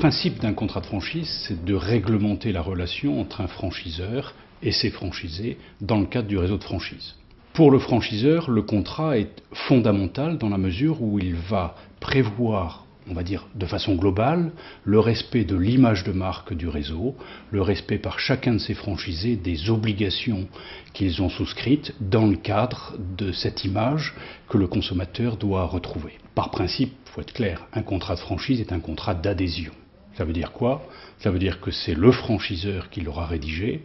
principe d'un contrat de franchise, c'est de réglementer la relation entre un franchiseur et ses franchisés dans le cadre du réseau de franchise. Pour le franchiseur, le contrat est fondamental dans la mesure où il va prévoir, on va dire de façon globale, le respect de l'image de marque du réseau, le respect par chacun de ses franchisés des obligations qu'ils ont souscrites dans le cadre de cette image que le consommateur doit retrouver. Par principe, il faut être clair, un contrat de franchise est un contrat d'adhésion. Ça veut dire quoi? Ça veut dire que c'est le franchiseur qui l'aura rédigé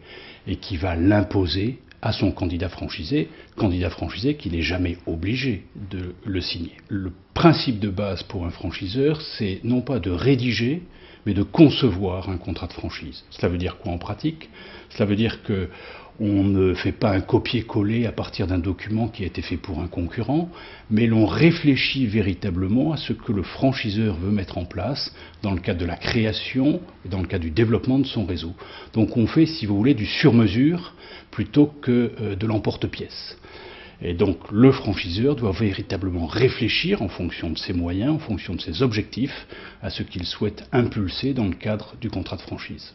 et qui va l'imposer à son candidat franchisé qui n'est jamais obligé de le signer. Le principe de base pour un franchiseur, c'est non pas de rédiger, mais de concevoir un contrat de franchise. Cela veut dire quoi en pratique? Cela veut dire que on ne fait pas un copier-coller à partir d'un document qui a été fait pour un concurrent, mais l'on réfléchit véritablement à ce que le franchiseur veut mettre en place dans le cadre de la création et dans le cadre du développement de son réseau. Donc on fait, si vous voulez, du sur-mesure plutôt que de l'emporte-pièce. Et donc le franchiseur doit véritablement réfléchir en fonction de ses moyens, en fonction de ses objectifs, à ce qu'il souhaite impulser dans le cadre du contrat de franchise.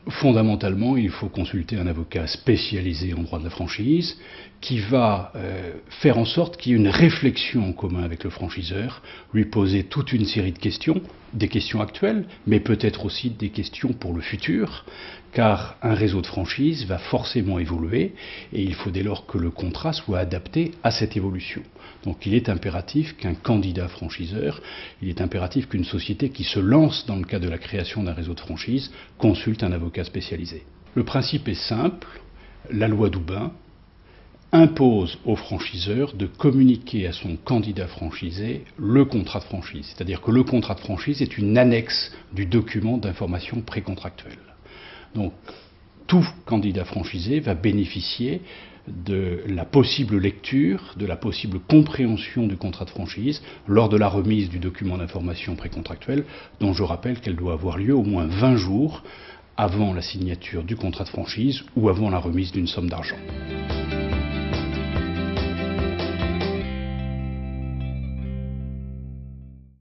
Fondamentalement, il faut consulter un avocat spécialisé en droit de la franchise qui va faire en sorte qu'il y ait une réflexion en commun avec le franchiseur, lui poser toute une série de questions, des questions actuelles, mais peut-être aussi des questions pour le futur, car un réseau de franchise va forcément évoluer et il faut dès lors que le contrat soit adapté à cette évolution. Donc il est impératif qu'un candidat franchiseur, il est impératif qu'une société qui se lance dans le cadre de la création d'un réseau de franchise consulte un avocat spécialisé. Le principe est simple, la loi Doubin impose au franchiseur de communiquer à son candidat franchisé le contrat de franchise. C'est-à-dire que le contrat de franchise est une annexe du document d'information précontractuelle. Donc tout candidat franchisé va bénéficier de la possible lecture, de la possible compréhension du contrat de franchise lors de la remise du document d'information précontractuelle, dont je rappelle qu'elle doit avoir lieu au moins 20 jours avant la signature du contrat de franchise ou avant la remise d'une somme d'argent.